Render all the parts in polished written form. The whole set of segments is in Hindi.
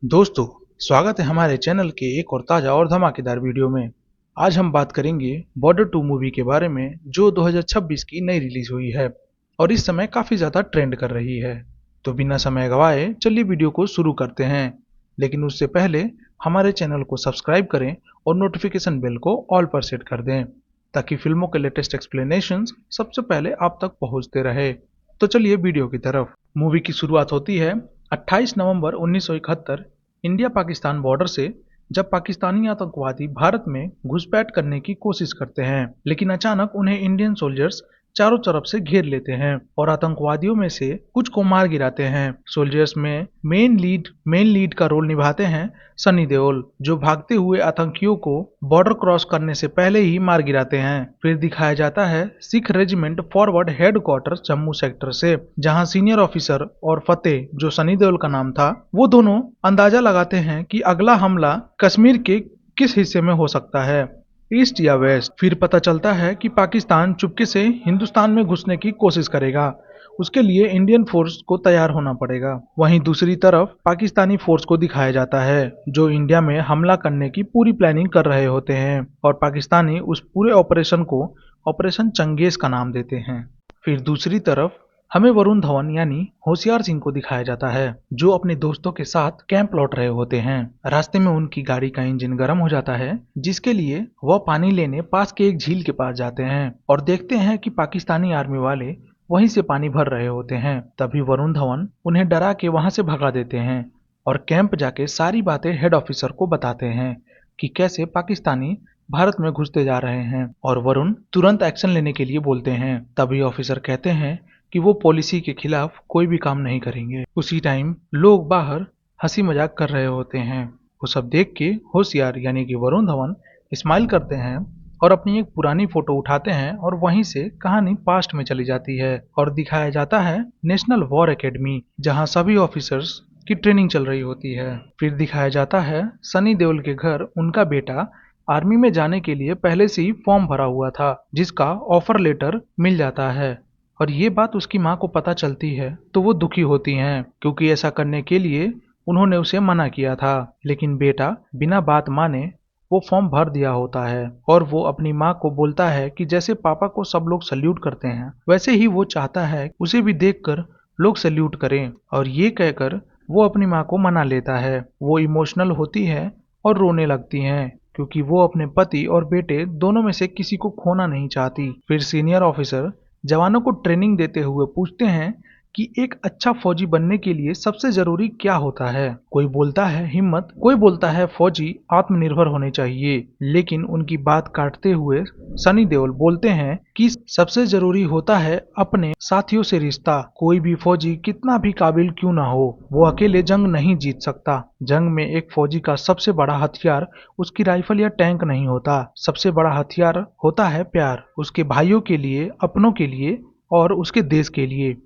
दोस्तों, स्वागत है हमारे चैनल के एक और ताज़ा और धमाकेदार वीडियो में। आज हम बात करेंगे बॉर्डर 2 मूवी के बारे में जो 2026 की नई रिलीज हुई है और इस समय काफ़ी ज़्यादा ट्रेंड कर रही है। तो बिना समय गवाए चलिए वीडियो को शुरू करते हैं। लेकिन उससे पहले हमारे चैनल को सब्सक्राइब करें और नोटिफिकेशन बेल को ऑल पर सेट कर दें ताकि फिल्मों के लेटेस्ट एक्सप्लेनेशंस सबसे पहले आप तक पहुंचते रहे। तो चलिए वीडियो की तरफ। मूवी की शुरुआत होती है 28 नवंबर 1971 इंडिया पाकिस्तान बॉर्डर से, जब पाकिस्तानी आतंकवादी भारत में घुसपैठ करने की कोशिश करते हैं, लेकिन अचानक उन्हें इंडियन सोल्जर्स चारों तरफ से घेर लेते हैं और आतंकवादियों में से कुछ को मार गिराते हैं। सोल्जर्स में मेन लीड का रोल निभाते हैं सनी देओल, जो भागते हुए आतंकियों को बॉर्डर क्रॉस करने से पहले ही मार गिराते हैं। फिर दिखाया जाता है Sikh regiment forward headquarter Jammu sector से, जहां सीनियर ऑफिसर और फतेह, जो सनी देओल का नाम था, वो दोनों अंदाजा लगाते हैं कि अगला हमला कश्मीर के किस हिस्से में हो सकता है, ईस्ट या वेस्ट। फिर पता चलता है कि पाकिस्तान चुपके से हिंदुस्तान में घुसने की कोशिश करेगा। उसके लिए इंडियन फोर्स को तैयार होना पड़ेगा। वहीं दूसरी तरफ पाकिस्तानी फोर्स को दिखाया जाता है जो इंडिया में हमला करने की पूरी प्लानिंग कर रहे होते हैं और पाकिस्तानी उस पूरे ऑपरेशन को ऑपरेशन चंगेज का नाम देते हैं। फिर दूसरी तरफ हमें वरुण धवन यानी होशियार सिंह को दिखाया जाता है, जो अपने दोस्तों के साथ कैंप लौट रहे होते हैं। रास्ते में उनकी गाड़ी का इंजन गर्म हो जाता है, जिसके लिए वह पानी लेने पास के एक झील के पास जाते हैं और देखते हैं कि पाकिस्तानी आर्मी वाले वहीं से पानी भर रहे होते हैं। तभी वरुण धवन उन्हें डरा के वहां से भगा देते हैं और कैंप जाके सारी बातें हेड ऑफिसर को बताते हैं कि कैसे पाकिस्तानी भारत में घुसते जा रहे हैं, और वरुण तुरंत एक्शन लेने के लिए बोलते हैं। तभी ऑफिसर कहते हैं कि वो पॉलिसी के खिलाफ कोई भी काम नहीं करेंगे। उसी टाइम लोग बाहर हंसी मजाक कर रहे होते हैं। वो सब देख के होशियार यानी कि वरुण धवन स्माइल करते हैं और अपनी एक पुरानी फोटो उठाते हैं और वहीं से कहानी पास्ट में चली जाती है और दिखाया जाता है नेशनल वॉर एकेडमी, जहां सभी ऑफिसर्स की ट्रेनिंग चल रही होती है। फिर दिखाया जाता है सनी देओल के घर उनका बेटा आर्मी में जाने के लिए पहले से ही फॉर्म भरा हुआ था, जिसका ऑफर लेटर मिल जाता है और ये बात उसकी माँ को पता चलती है तो वो दुखी होती हैं, क्योंकि ऐसा करने के लिए उन्होंने उसे मना किया था। लेकिन बेटा बिना बात माने वो फॉर्म भर दिया होता है और वो अपनी माँ को बोलता है कि जैसे पापा को सब लोग सल्यूट करते हैं, वैसे ही वो चाहता है उसे भी देखकर लोग सल्यूट करें, और ये कहकर वो अपनी माँ को मना लेता है। वो इमोशनल होती है और रोने लगती हैं, क्योंकि वो अपने पति और बेटे दोनों में से किसी को खोना नहीं चाहती। फिर सीनियर ऑफिसर जवानों को ट्रेनिंग देते हुए पूछते हैं कि एक अच्छा फौजी बनने के लिए सबसे जरूरी क्या होता है। कोई बोलता है हिम्मत, कोई बोलता है फौजी आत्मनिर्भर होने चाहिए, लेकिन उनकी बात काटते हुए सनी देओल बोलते हैं कि सबसे जरूरी होता है अपने साथियों से रिश्ता। कोई भी फौजी कितना भी काबिल क्यों ना हो, वो अकेले जंग नहीं जीत सकता। जंग में एक फौजी का सबसे बड़ा हथियार उसकी राइफल या टैंक नहीं होता, सबसे बड़ा हथियार होता है प्यार, उसके भाइयों के लिए, अपनों के लिए और उसके देश के लिए।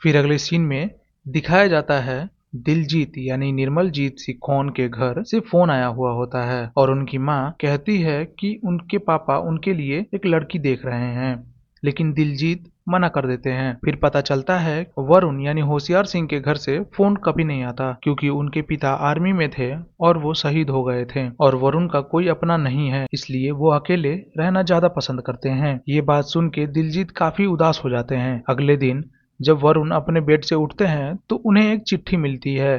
फिर अगले सीन में दिखाया जाता है दिलजीत यानी निर्मलजीत सिखोन के घर से फोन आया हुआ होता है और उनकी माँ कहती है कि उनके पापा उनके लिए एक लड़की देख रहे हैं, लेकिन दिलजीत मना कर देते हैं। फिर पता चलता है वरुण यानी होशियार सिंह के घर से फोन कभी नहीं आता, क्योंकि उनके पिता आर्मी में थे और वो शहीद हो गए थे और वरुण का कोई अपना नहीं है, इसलिए वो अकेले रहना ज्यादा पसंद करते हैं। ये बात सुन के दिलजीत काफी उदास हो जाते हैं। अगले दिन जब वरुण अपने बेड से उठते हैं तो उन्हें एक चिट्ठी मिलती है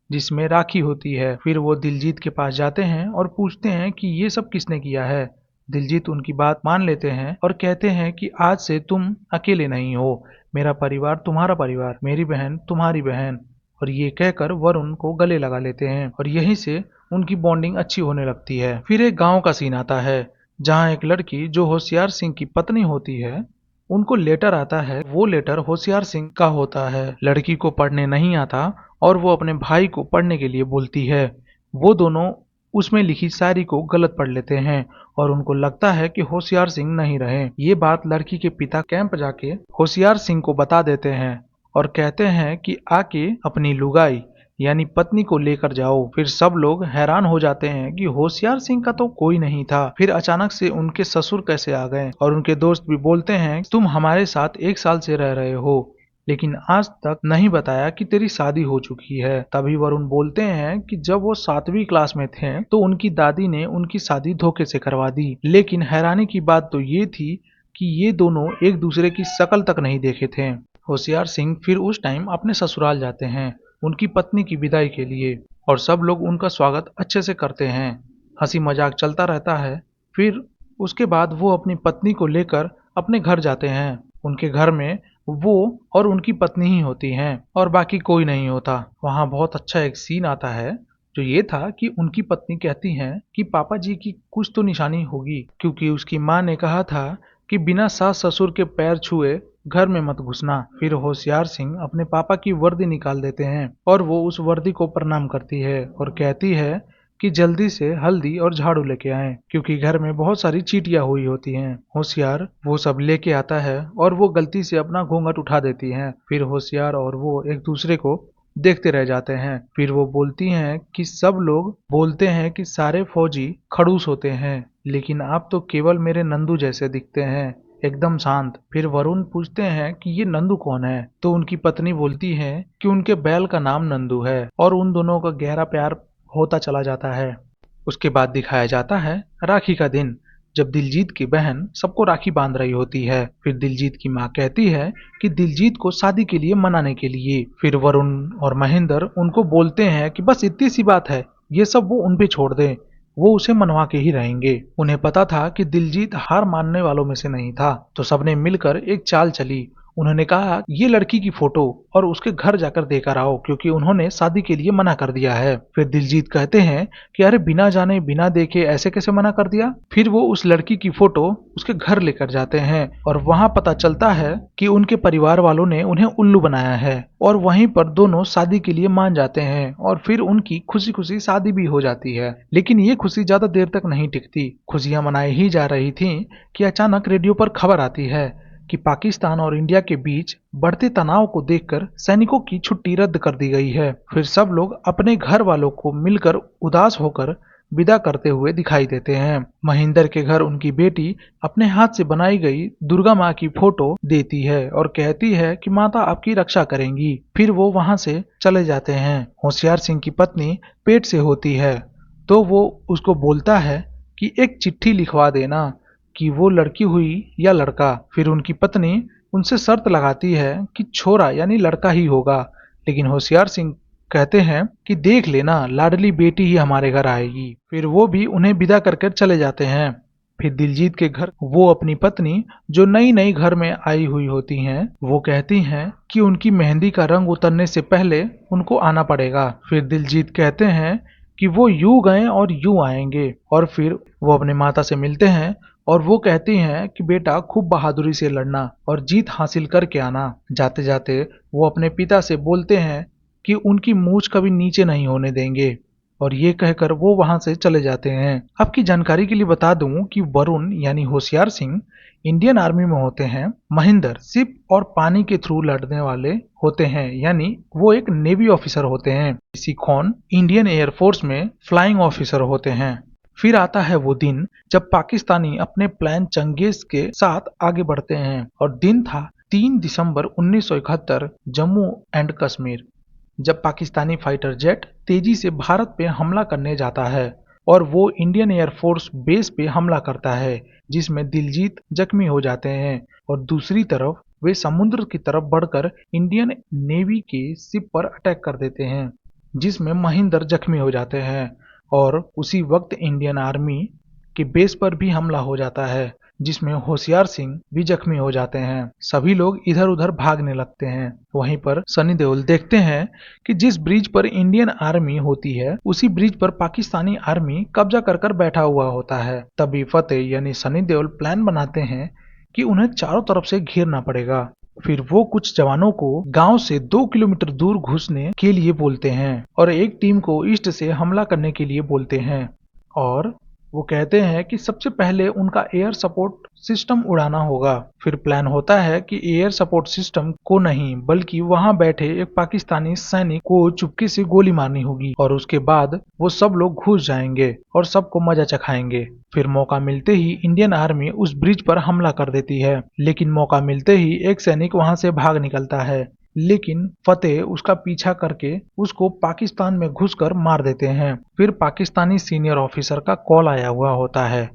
जिसमें राखी होती है। फिर वो दिलजीत के पास जाते हैं और पूछते हैं कि ये सब किसने किया है। दिलजीत उनकी बात मान लेते हैं और कहते हैं कि आज से तुम अकेले नहीं हो, मेरा परिवार तुम्हारा परिवार, मेरी बहन तुम्हारी बहन, और ये कहकर वरुण को गले लगा लेते हैं और यहीं से उनकी बॉन्डिंग अच्छी होने लगती है। फिर एक गाँव का सीन आता है जहाँ एक लड़की जो होशियार सिंह की पत्नी होती है, उनको लेटर आता है। वो लेटर होशियार सिंह का होता है। लड़की को पढ़ने नहीं आता और वो अपने भाई को पढ़ने के लिए बोलती है। वो दोनों उसमें लिखी शायरी को गलत पढ़ लेते हैं और उनको लगता है कि होशियार सिंह नहीं रहे। ये बात लड़की के पिता कैंप जाके होशियार सिंह को बता देते हैं और कहते हैं कि आके अपनी लुगाई यानी पत्नी को लेकर जाओ। फिर सब लोग हैरान हो जाते हैं कि होशियार सिंह का तो कोई नहीं था, फिर अचानक से उनके ससुर कैसे आ गए, और उनके दोस्त भी बोलते हैं तुम हमारे साथ 1 साल से रह रहे हो, लेकिन आज तक नहीं बताया कि तेरी शादी हो चुकी है। तभी वरुण बोलते हैं कि जब वो 7वीं क्लास में थे तो उनकी दादी ने उनकी शादी धोखे से करवा दी। लेकिन हैरानी की बात तो ये थी कि ये दोनों एक दूसरे की शक्ल तक नहीं देखे थे। होशियार सिंह फिर उस टाइम अपने ससुराल जाते हैं उनकी पत्नी की विदाई के लिए, और सब लोग उनका स्वागत अच्छे से करते हैं। हंसी मजाक चलता रहता है। फिर उसके बाद वो अपनी पत्नी को लेकर अपने घर जाते हैं। उनके घर में वो और उनकी पत्नी ही होती हैं और बाकी कोई नहीं होता। वहाँ बहुत अच्छा एक सीन आता है जो ये था कि उनकी पत्नी कहती हैं कि पापा जी की कुछ तो निशानी होगी, क्योंकि उसकी माँ ने कहा था कि बिना सास ससुर के पैर छुए घर में मत घुसना। फिर होशियार सिंह अपने पापा की वर्दी निकाल देते हैं और वो उस वर्दी को प्रणाम करती है और कहती है कि जल्दी से हल्दी और झाड़ू लेके आएं, क्योंकि घर में बहुत सारी चींटियां हुई होती हैं। होशियार वो सब लेके आता है और वो गलती से अपना घूंघट उठा देती हैं। फिर होशियार और वो एक दूसरे को देखते रह जाते हैं। फिर वो बोलती हैं कि सब लोग बोलते हैं कि सारे फौजी खड़ूस होते हैं, लेकिन आप तो केवल मेरे नंदू जैसे दिखते हैं, एकदम शांत। फिर वरुण पूछते हैं कि ये नंदू कौन है, तो उनकी पत्नी बोलती है कि उनके बैल का नाम नंदू है, और उन दोनों का गहरा प्यार होता चला जाता है। उसके बाद दिखाया जाता है राखी का दिन, जब दिलजीत की बहन सबको राखी बांध रही होती है। फिर दिलजीत की माँ कहती है कि दिलजीत को शादी के लिए मनाने के लिए। फिर वरुण और महेंद्र उनको बोलते हैं कि बस इतनी सी बात है, ये सब वो उन पे छोड़ दें, वो उसे मनवा के ही रहेंगे। उन्हें पता था कि दिलजीत हार मानने वालों में से नहीं था, तो सबने मिलकर एक चाल चली। उन्होंने कहा ये लड़की की फोटो और उसके घर जाकर देकर आओ, क्योंकि उन्होंने शादी के लिए मना कर दिया है। फिर दिलजीत कहते हैं कि अरे बिना जाने बिना देखे ऐसे कैसे मना कर दिया। फिर वो उस लड़की की फोटो उसके घर लेकर जाते हैं और वहां पता चलता है कि उनके परिवार वालों ने उन्हें उल्लू बनाया है, और वहीं पर दोनों शादी के लिए मान जाते हैं और फिर उनकी खुशी खुशी शादी भी हो जाती है। लेकिन ये खुशी ज्यादा देर तक नहीं टिकती। खुशियां मनाई ही जा रही थी कि अचानक रेडियो पर खबर आती है कि पाकिस्तान और इंडिया के बीच बढ़ते तनाव को देखकर सैनिकों की छुट्टी रद्द कर दी गई है। फिर सब लोग अपने घर वालों को मिलकर उदास होकर विदा करते हुए दिखाई देते हैं। महेंद्र के घर उनकी बेटी अपने हाथ से बनाई गई दुर्गा माँ की फोटो देती है और कहती है कि माता आपकी रक्षा करेंगी। फिर वो वहां से चले जाते हैं। होशियार सिंह की पत्नी पेट से होती है, तो वो उसको बोलता है कि एक चिट्ठी लिखवा देना कि वो लड़की हुई या लड़का। फिर उनकी पत्नी उनसे शर्त लगाती है कि छोरा यानी लड़का ही होगा, लेकिन होशियार सिंह कहते हैं कि देख लेना, लाडली बेटी ही हमारे घर आएगी। फिर वो भी उन्हें विदा करके चले जाते हैं। फिर दिलजीत के घर वो अपनी पत्नी जो नई नई घर में आई हुई होती हैं, वो कहती हैं कि उनकी मेहंदी का रंग उतरने से पहले उनको आना पड़ेगा। फिर दिलजीत कहते हैं कि वो यूं गए और यूं आएंगे, और फिर वो अपने माता से मिलते हैं और वो कहती हैं कि बेटा खूब बहादुरी से लड़ना और जीत हासिल करके आना। जाते जाते वो अपने पिता से बोलते हैं कि उनकी मूंछ कभी नीचे नहीं होने देंगे, और ये कहकर वो वहां से चले जाते हैं। आपकी जानकारी के लिए बता दूं कि वरुण यानी होशियार सिंह इंडियन आर्मी में होते हैं। महेंद्र शिप और पानी के थ्रू लड़ने वाले होते हैं, यानी वो एक नेवी ऑफिसर होते हैं। ऋषि खोन इंडियन एयरफोर्स में फ्लाइंग ऑफिसर होते हैं। फिर आता है वो दिन जब पाकिस्तानी अपने प्लान चंगेज के साथ आगे बढ़ते हैं, और दिन था 3 दिसंबर 1971, जम्मू एंड कश्मीर, जब पाकिस्तानी फाइटर जेट तेजी से भारत पे हमला करने जाता है और वो इंडियन एयरफोर्स बेस पे हमला करता है, जिसमें दिलजीत जख्मी हो जाते हैं, और दूसरी तरफ वे समुद्र की तरफ बढ़कर इंडियन नेवी के शिप पर अटैक कर देते हैं, जिसमें महेंद्र जख्मी हो जाते हैं। और उसी वक्त इंडियन आर्मी के बेस पर भी हमला हो जाता है, जिसमें होशियार सिंह भी जख्मी हो जाते हैं। सभी लोग इधर उधर भागने लगते हैं। वहीं पर सनी देओल देखते हैं कि जिस ब्रिज पर इंडियन आर्मी होती है उसी ब्रिज पर पाकिस्तानी आर्मी कब्जा कर कर बैठा हुआ होता है। तभी फतेह यानी सनी देओल प्लान बनाते हैं कि उन्हें चारों तरफ से घेरना पड़ेगा। फिर वो कुछ जवानों को गांव से 2 किलोमीटर दूर घुसने के लिए बोलते हैं और एक टीम को ईस्ट से हमला करने के लिए बोलते हैं, और वो कहते हैं कि सबसे पहले उनका एयर सपोर्ट सिस्टम उड़ाना होगा। फिर प्लान होता है कि एयर सपोर्ट सिस्टम को नहीं बल्कि वहां बैठे एक पाकिस्तानी सैनिक को चुपके से गोली मारनी होगी और उसके बाद वो सब लोग घुस जाएंगे और सबको मजा चखाएंगे। फिर मौका मिलते ही इंडियन आर्मी उस ब्रिज पर हमला कर देती है, लेकिन मौका मिलते ही एक सैनिक वहां से भाग निकलता है, लेकिन फतेह उसका पीछा करके उसको पाकिस्तान में घुसकर मार देते हैं। फिर पाकिस्तानी सीनियर ऑफिसर का कॉल आया हुआ होता है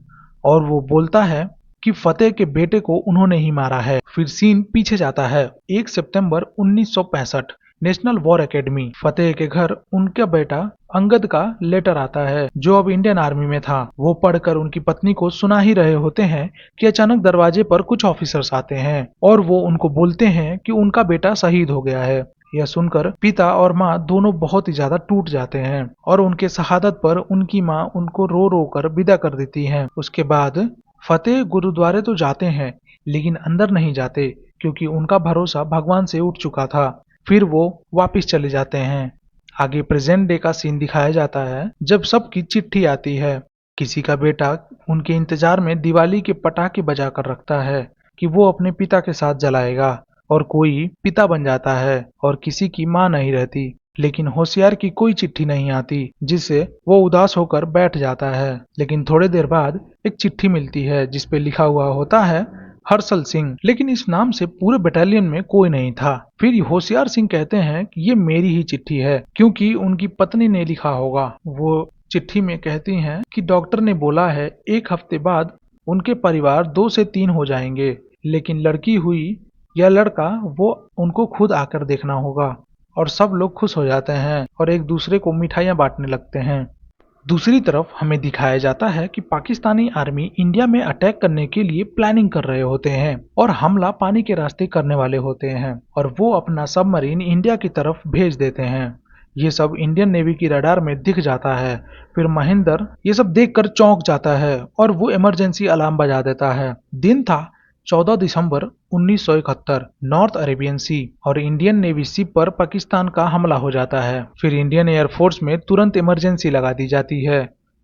और वो बोलता है कि फतेह के बेटे को उन्होंने ही मारा है। फिर सीन पीछे जाता है 1 सितंबर 1965, नेशनल वॉर एकेडमी। फतेह के घर उनका बेटा अंगद का लेटर आता है जो अब इंडियन आर्मी में था। वो पढ़कर उनकी पत्नी को सुना ही रहे होते हैं कि अचानक दरवाजे पर कुछ ऑफिसर्स आते हैं और वो उनको बोलते हैं कि उनका बेटा शहीद हो गया है। यह सुनकर पिता और माँ दोनों बहुत ही ज्यादा टूट जाते हैं और उनके शहादत पर उनकी माँ उनको रो रो कर विदा कर देती है। उसके बाद फतेह गुरुद्वारे तो जाते हैं लेकिन अंदर नहीं जाते क्योंकि उनका भरोसा भगवान से उठ चुका था। फिर वो वापस चले जाते हैं। आगे प्रेजेंट डे का सीन दिखाया जाता है जब सबकी चिट्ठी आती है। किसी का बेटा उनके इंतजार में दिवाली के पटाखे बजा कर रखता है कि वो अपने पिता के साथ जलाएगा, और कोई पिता बन जाता है और किसी की माँ नहीं रहती। लेकिन होशियार की कोई चिट्ठी नहीं आती जिससे वो उदास होकर बैठ जाता है। लेकिन थोड़ी देर बाद एक चिट्ठी मिलती है जिसपे लिखा हुआ होता है हर्षल सिंह, लेकिन इस नाम से पूरे बटालियन में कोई नहीं था। फिर होशियार सिंह कहते हैं कि ये मेरी ही चिट्ठी है क्योंकि उनकी पत्नी ने लिखा होगा। वो चिट्ठी में कहती हैं कि डॉक्टर ने बोला है 1 हफ्ते बाद उनके परिवार 2 से 3 हो जाएंगे, लेकिन लड़की हुई या लड़का वो उनको खुद आकर देखना होगा। और सब लोग खुश हो जाते हैं और एक दूसरे को मिठाइयाँ बांटने लगते हैं। दूसरी तरफ हमें दिखाया जाता है कि पाकिस्तानी आर्मी इंडिया में अटैक करने के लिए प्लानिंग कर रहे होते हैं और हमला पानी के रास्ते करने वाले होते हैं और वो अपना सबमरीन इंडिया की तरफ भेज देते हैं। ये सब इंडियन नेवी की रडार में दिख जाता है। फिर महेंद्र ये सब देखकर चौंक जाता है और वो इमरजेंसी अलार्म बजा देता है। दिन था 14 दिसंबर 1971, नॉर्थ अरेबियन सी और इंडियन नेवी शिप पर पाकिस्तान का हमला हो जाता है। फिर इंडियन एयरफोर्स में तुरंत इमरजेंसी लगा दी जाती है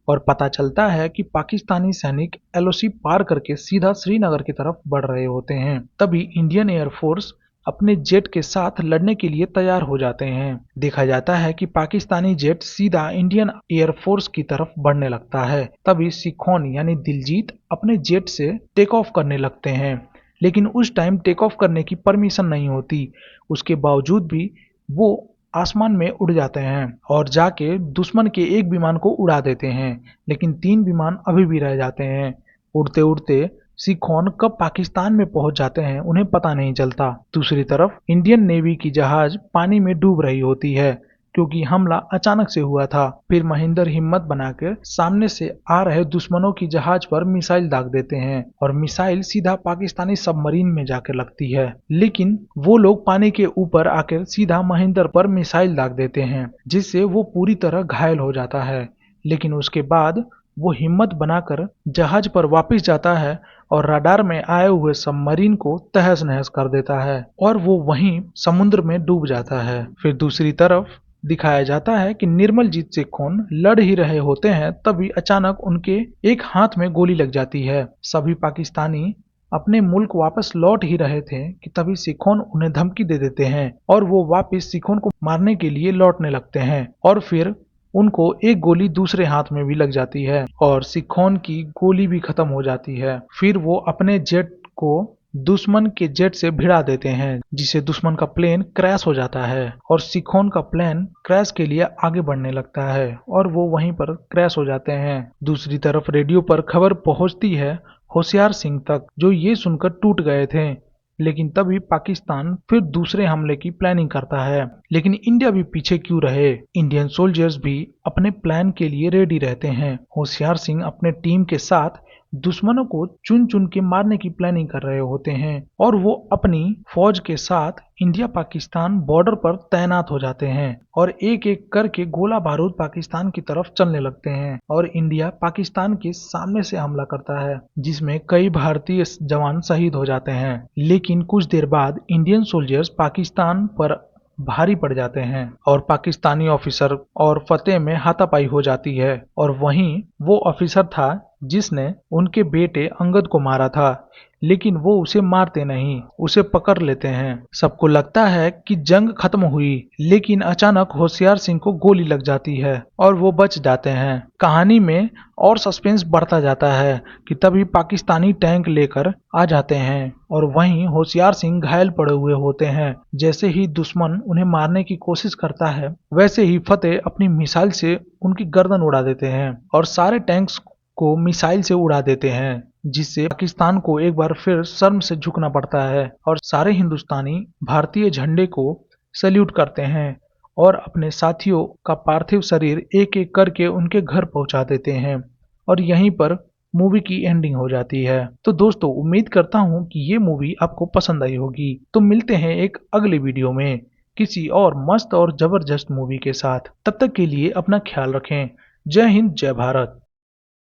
और पता चलता है कि पाकिस्तानी सैनिक एलओसी पार करके सीधा श्रीनगर की तरफ बढ़ रहे होते हैं। तभी इंडियन एयरफोर्स अपने जेट के साथ लड़ने के लिए तैयार हो जाते हैं। देखा जाता है कि पाकिस्तानी जेट सीधा इंडियन एयरफोर्स की तरफ बढ़ने लगता है। तभी सिखोन यानी दिलजीत अपने जेट से टेक ऑफ करने लगते हैं, लेकिन उस टाइम टेक ऑफ करने की परमिशन नहीं होती। उसके बावजूद भी वो आसमान में उड़ जाते हैं और जाके दुश्मन के एक विमान को उड़ा देते हैं, लेकिन 3 विमान अभी भी रह जाते हैं। उड़ते उड़ते सिखोन कब पाकिस्तान में पहुंच जाते हैं उन्हें पता नहीं चलता। दूसरी तरफ इंडियन नेवी की जहाज पानी में डूब रही होती है क्योंकि हमला अचानक से हुआ था। फिर महेंद्र हिम्मत बनाकर सामने से आ रहे दुश्मनों की जहाज पर मिसाइल दाग देते हैं और मिसाइल सीधा पाकिस्तानी सबमरीन में जाकर लगती है, लेकिन वो लोग पानी के ऊपर आकर सीधा महेंद्र पर मिसाइल दाग देते हैं जिससे वो पूरी तरह घायल हो जाता है। लेकिन उसके बाद वो हिम्मत बनाकर जहाज पर वापस जाता है और रडार में आए हुए सबमरीन को तहस नहस कर देता है और वो वहीं समुद्र में डूब जाता है। फिर दूसरी तरफ दिखाया जाता है कि निर्मलजीत सिखोन लड़ ही रहे होते हैं, तभी अचानक उनके एक हाथ में गोली लग जाती है। सभी पाकिस्तानी अपने मुल्क वापस लौट ही रहे थे कि तभी सिखोन उन्हें धमकी दे देते हैं और वो वापस सिखोन को मारने के लिए लौटने लगते हैं और फिर उनको एक गोली दूसरे हाथ में भी लग जाती है और सिखोन की गोली भी खत्म हो जाती है। फिर वो अपने जेट को दुश्मन के जेट से भिड़ा देते हैं जिससे दुश्मन का प्लेन क्रैश हो जाता है और सिखोन का प्लेन क्रैश के लिए आगे बढ़ने लगता है और वो वहीं पर क्रैश हो जाते हैं। दूसरी तरफ रेडियो पर खबर पहुंचती है होशियार सिंह तक, जो ये सुनकर टूट गए थे। लेकिन तभी पाकिस्तान फिर दूसरे हमले की प्लानिंग करता है, लेकिन इंडिया भी पीछे क्यों रहे। इंडियन सोल्जर्स भी अपने प्लान के लिए रेडी रहते हैं। होशियार सिंह अपने टीम के साथ दुश्मनों को चुन चुन के मारने की प्लानिंग कर रहे होते हैं और वो अपनी फौज के साथ इंडिया पाकिस्तान बॉर्डर पर तैनात हो जाते हैं और एक एक करके गोला बारूद पाकिस्तान की तरफ चलने लगते हैं और इंडिया पाकिस्तान के सामने से हमला करता है जिसमें कई भारतीय जवान शहीद हो जाते हैं। लेकिन कुछ देर बाद इंडियन सोल्जर्स पाकिस्तान पर भारी पड़ जाते हैं और पाकिस्तानी ऑफिसर और फतेह में हाथापाई हो जाती है और वहीं वो ऑफिसर था जिसने उनके बेटे अंगद को मारा था, लेकिन वो उसे मारते नहीं, उसे पकड़ लेते हैं। सबको लगता है कि जंग खत्म हुई, लेकिन अचानक होशियार सिंह को गोली लग जाती है और वो बच जाते हैं। कहानी में और सस्पेंस बढ़ता जाता है कि तभी पाकिस्तानी टैंक लेकर आ जाते हैं और वहीं होशियार सिंह घायल पड़े हुए होते हैं। जैसे ही दुश्मन उन्हें मारने की कोशिश करता है, वैसे ही फतेह अपनी मिसाइल से उनकी गर्दन उड़ा देते हैं और सारे टैंक्स को मिसाइल से उड़ा देते हैं, जिससे पाकिस्तान को एक बार फिर शर्म से झुकना पड़ता है और सारे हिंदुस्तानी भारतीय झंडे को सैल्यूट करते हैं और अपने साथियों का पार्थिव शरीर एक एक करके उनके घर पहुंचा देते हैं और यहीं पर मूवी की एंडिंग हो जाती है। तो दोस्तों, उम्मीद करता हूं कि ये मूवी आपको पसंद आई होगी। तो मिलते हैं एक अगले वीडियो में किसी और मस्त और जबरदस्त मूवी के साथ। तब तक के लिए अपना ख्याल रखें। जय हिंद, जय भारत।